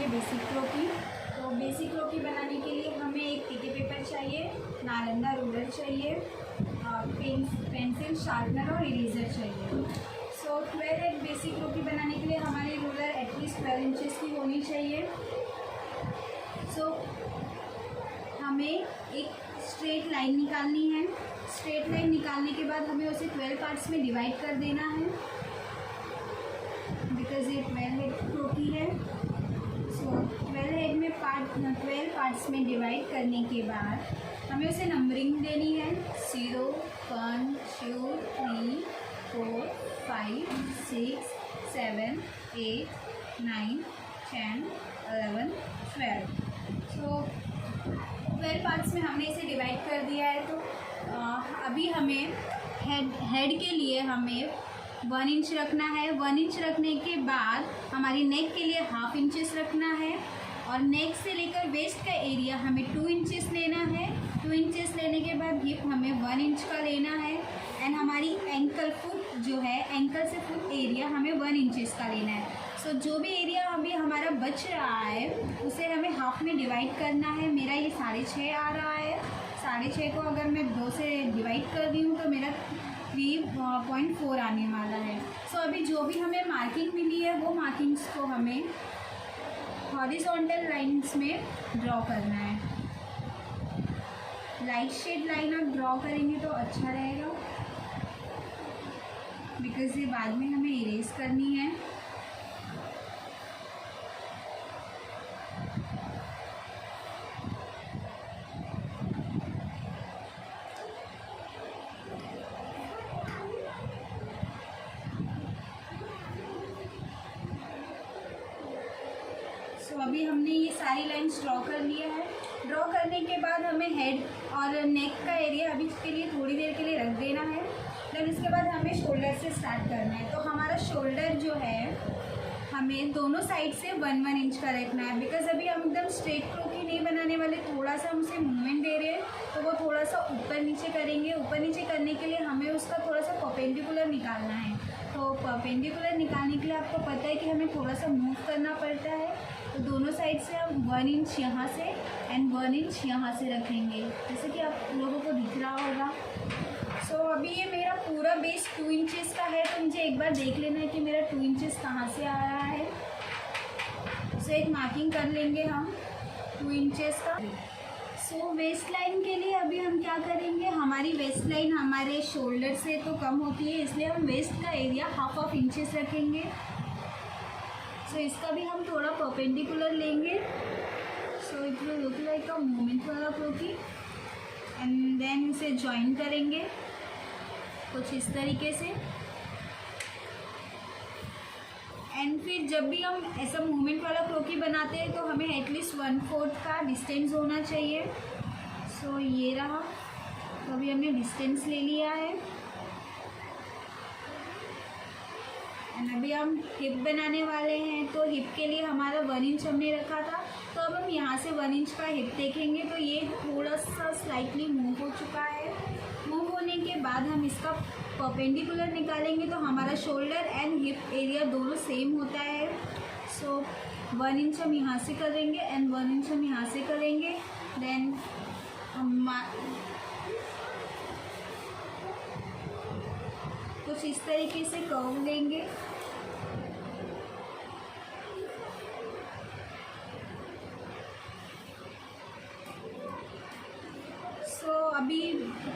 बनाएंगे बेसिक क्रोकी। तो बेसिक क्रोकी बनाने के लिए हमें एक टिके पेपर चाहिए, नालंदा रूलर चाहिए, पेंसिल, शार्पनर और इरेजर चाहिए। सो 12 एक बेसिक क्रोकी बनाने के लिए हमारी रूलर एटलीस्ट 12 इंचेस की होनी चाहिए। सो हमें एक स्ट्रेट लाइन निकालनी है। स्ट्रेट लाइन निकालने के बाद हमें उसे 12 पार्ट्स में डिवाइड कर देना है, बिकॉज ये 12 हेड क्रोकी है। सो 12 पार्ट्स में डिवाइड करने के बाद हमें उसे नंबरिंग देनी है, 0 1 2 3 4 5 6 7 8 9 10 11 12। सो 12 पार्ट्स में हमने इसे डिवाइड कर दिया है। तो अभी हमें हेड के लिए हमें 1 इंच रखना है। 1 इंच रखने के बाद हमारी नेक के लिए 1/2 इंचेस रखना है, और नेक से लेकर वेस्ट का एरिया हमें 2 इंचेस लेना है। 2 इंचेस लेने के बाद हिप हमें 1 इंच का लेना है, एंड हमारी एंकल फुट जो है, एंकल से फुट एरिया हमें 1 इंचेस का लेना है। सो जो भी एरिया अभी हमारा बच रहा है उसे हमें हाफ में डिवाइड करना है। मेरा ये 6.5 आ रहा है। 6.5 को अगर मैं 2 से डिवाइड कर दी हूँ तो मेरा 3.4 आने वाला है। सो अभी जो भी हमें मार्किंग मिली है वो मार्किंग्स को हमें हॉरिजॉन्टल लाइंस में ड्रॉ करना है। लाइट शेड लाइन आप ड्रॉ करेंगे तो अच्छा रहेगा, बिकॉज ये बाद में हमें इरेज करनी है। तो अभी हमने ये सारी लाइंस ड्रॉ कर लिया है। ड्रॉ करने के बाद हमें हेड और नेक का एरिया अभी के लिए थोड़ी देर के लिए रख देना है। देन इसके बाद हमें शोल्डर से स्टार्ट करना है। तो हमारा शोल्डर जो है हमें दोनों साइड से 1-1 इंच का रखना है, बिकॉज अभी हम एकदम स्ट्रेट क्रोकी नहीं बनाने वाले, थोड़ा सा हम उसे मूवमेंट दे रहे हैं, तो वो थोड़ा सा ऊपर नीचे करेंगे। ऊपर नीचे करने के लिए हमें उसका थोड़ा सा परपेंडिकुलर निकालना है। तो परपेंडिकुलर निकालने के लिए आपको पता है कि हमें थोड़ा सा मूव करना पड़ता है। तो दोनों साइड से हम 1 इंच यहाँ से एंड 1 इंच यहाँ से रखेंगे, जैसे कि आप लोगों को दिख रहा होगा। सो अभी ये मेरा पूरा बेस 2 इंचेस का है, तो मुझे एक बार देख लेना है कि मेरा 2 इंचेस कहाँ से आ रहा है। सो एक मार्किंग कर लेंगे हम 2 इंचेस का। सो वेस्ट लाइन के लिए अभी हम क्या करेंगे, हमारी वेस्ट लाइन हमारे शोल्डर से तो कम होती है, इसलिए हम वेस्ट का एरिया 1/2 इंचेस रखेंगे। सो इसका भी हम थोड़ा परपेंडिकुलर लेंगे। So it will look like a movement वाला क्रोकी, एंड देन इसे ज्वाइन करेंगे कुछ इस तरीके से। एंड फिर जब भी हम ऐसा मूवमेंट वाला क्रोकी बनाते हैं तो हमें एटलीस्ट 1/4 का डिस्टेंस होना चाहिए। सो ये रहा। तो अभी हमने डिस्टेंस ले लिया है, एंड अभी हम हिप बनाने वाले हैं। तो हिप के लिए हमारा 1 इंच हमने रखा था, तो अब हम यहाँ से 1 इंच का हिप देखेंगे तो ये थोड़ा सा स्लाइटली मूव हो चुका है। मूव होने के बाद हम इसका परपेंडिकुलर निकालेंगे तो हमारा शोल्डर एंड हिप एरिया दोनों सेम होता है। सो 1 इंच हम यहाँ से करेंगे एंड 1 इंच हम यहाँ से करेंगे। देन हम कुछ इस तरीके से कर्व लेंगे। अभी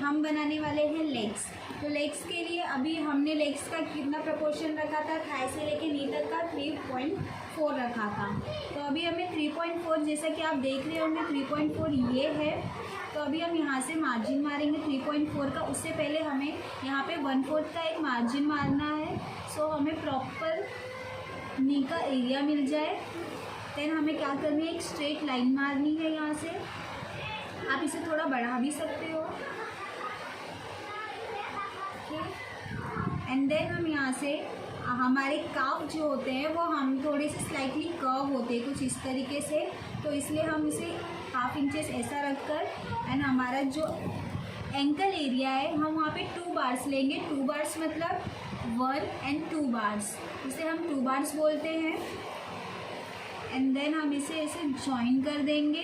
हम बनाने वाले हैं लेग्स। तो लेग्स के लिए अभी हमने लेग्स का कितना प्रपोर्शन रखा था, थाई से लेके नी तक का 3.4 रखा था। तो अभी हमें 3.4, जैसा कि आप देख रहे होंगे 3.4 ये है। तो अभी हम यहाँ से मार्जिन मारेंगे 3.4 का। उससे पहले हमें यहाँ पे 1/4 का एक मार्जिन मारना है। सो हमें प्रॉपर नी का एरिया मिल जाए। देन हमें क्या करनी है, एक स्ट्रेट लाइन मारनी है यहाँ से। आप इसे थोड़ा बढ़ा भी सकते हो, एंड देन हम यहाँ से हमारे काफ जो होते हैं वो हम थोड़े से स्लाइटली कर्व होते हैं कुछ इस तरीके से। तो इसलिए हम इसे 1/2 इंचेस ऐसा रखकर एंड हमारा जो एंकल एरिया है हम वहाँ पे 2 बार्स लेंगे। 2 बार्स मतलब 1 and 2 बार्स, इसे हम 2 बार्स बोलते हैं। एंड देन हम इसे ऐसे जॉइन कर देंगे।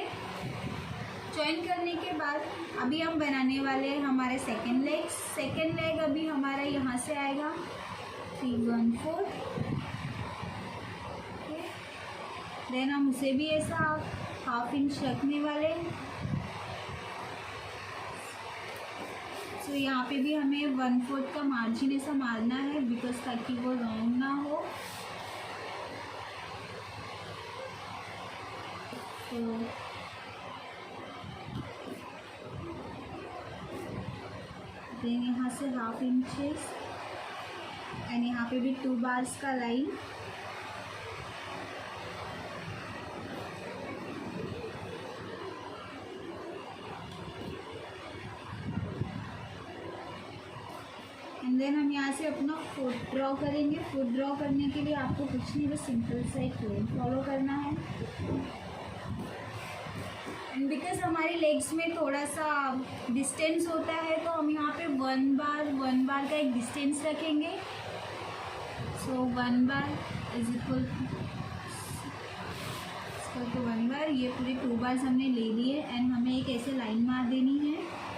जॉइन करने के बाद अभी हम बनाने वाले हैं हमारे सेकेंड लेग। सेकेंड लेग अभी हमारा यहाँ से आएगा 3 1 4। देन हम उसे भी ऐसा हाफ इंच रखने वाले हैं। सो यहाँ पे भी हमें 1/4 का मार्जिन ऐसा मारना है बिकॉज ताकि वो रॉन्ग ना हो। तो देन यहाँ से हाफ इंचेस एंड यहाँ पे भी 2 बार्स का लाइन। एंड देन हम यहाँ से अपना फुट ड्रॉ करेंगे। फुट ड्रॉ करने के लिए आपको कुछ नहीं, बस सिंपल सा एक प्लेन फॉलो करना है। एंड बिकॉज हमारे लेग्स में थोड़ा सा डिस्टेंस होता है तो हम यहाँ पे 1 बार का एक डिस्टेंस रखेंगे। सो 1 बार इज इक्वल टू 1 बार। ये पूरे 2 बार्स हमने ले लिए एंड हमें एक ऐसे लाइन मार देनी है।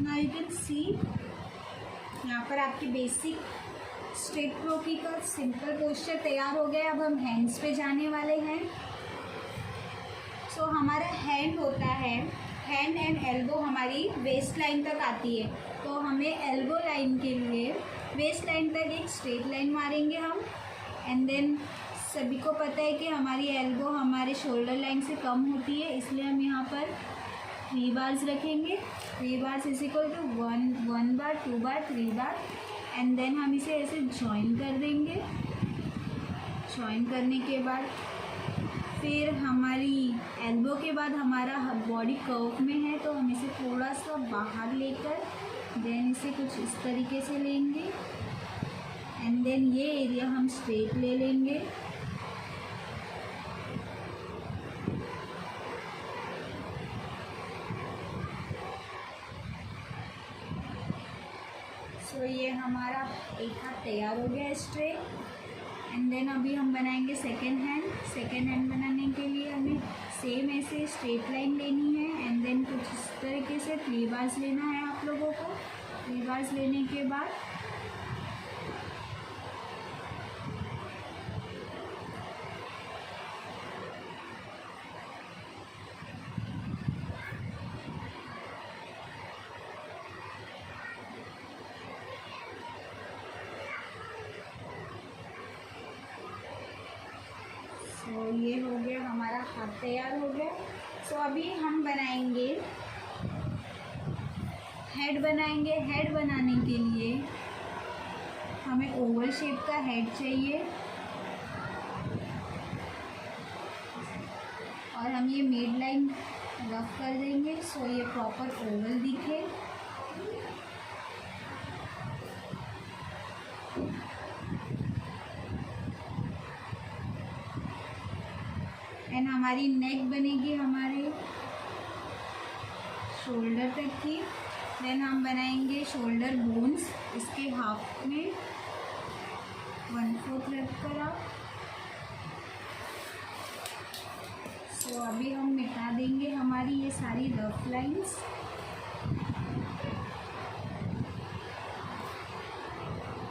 नाउ यू कैन सी यहाँ पर आपकी बेसिक स्ट्रेट क्रोकी का सिंपल पोस्चर तैयार हो गया। अब हम हैंड्स पे जाने वाले हैं। सो हमारा हैंड होता है, हैंड एंड एल्बो हमारी वेस्ट लाइन तक आती है। तो हमें एल्बो लाइन के लिए वेस्ट लाइन तक एक स्ट्रेट लाइन मारेंगे हम। एंड देन सभी को पता है कि हमारी एल्बो हमारे शोल्डर लाइन से कम होती है, इसलिए हम यहाँ पर 3 बार्स रखेंगे। 3 bars is equal to 1 bar 2 bar 3 bar. And then हम इसे ऐसे जॉइन कर देंगे। जॉइन करने के बाद फिर हमारी एल्बो के बाद हमारा बॉडी कर्व में है तो हम इसे थोड़ा सा बाहर लेकर देन इसे कुछ इस तरीके से लेंगे। एंड देन ये एरिया हम स्ट्रेट ले लेंगे। तो ये हमारा एक हाथ तैयार हो गया स्ट्रेट। एंड देन अभी हम बनाएंगे सेकेंड हैंड। सेकेंड हैंड बनाने के लिए हमें सेम ऐसे स्ट्रेट लाइन लेनी है। एंड देन कुछ इस तरीके से 3 बार्स लेना है आप लोगों को। 3 बार्स लेने के बाद तो ये हो गया हमारा हाथ तैयार हो गया। सो अभी हम बनाएंगे हेड बनाएंगे। हेड बनाने के लिए हमें ओवल शेप का हेड चाहिए और हम ये मिड लाइन रफ कर देंगे सो ये प्रॉपर ओवल दिखे। एंड हमारी नेक बनेगी हमारे शोल्डर तक की। देन हम बनाएंगे शोल्डर बोन्स, इसके हाफ में 1/4 रख कर आप। सो अभी हम मिटा देंगे हमारी ये सारी रफ लाइंस।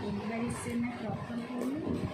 एक बार इससे मैं प्रॉपर करूँ।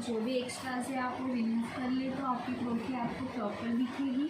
जो भी एक्स्ट्रा से आप वो रिमूव कर ले तो आपकी क्रोकी आपको प्रॉपर दिखेगी।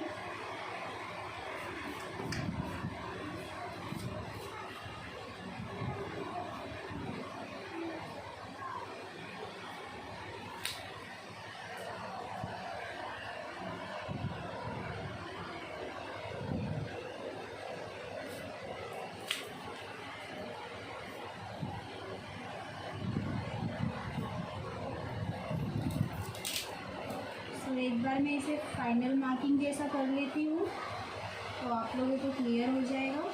एक बार मैं इसे फाइनल मार्किंग जैसा कर लेती हूँ तो आप लोगों को क्लियर हो जाएगा।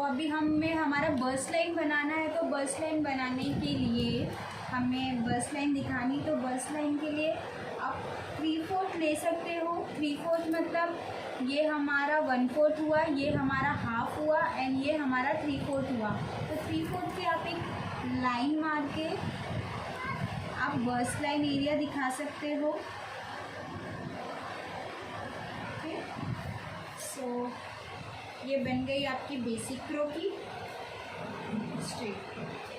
अभी हमें हमारा बस लाइन बनाना है, तो बस लाइन बनाने के लिए हमें बस लाइन दिखानी, तो बस लाइन के लिए आप 3/4 ले सकते हो। 3/4 मतलब ये हमारा 1/4 हुआ, ये हमारा हाफ हुआ एंड ये हमारा 3/4 हुआ। तो 3/4 की आप एक लाइन मार के आप बस लाइन एरिया दिखा सकते हो। ओके, सो ये बन गई आपकी बेसिक रो की स्ट्रेट।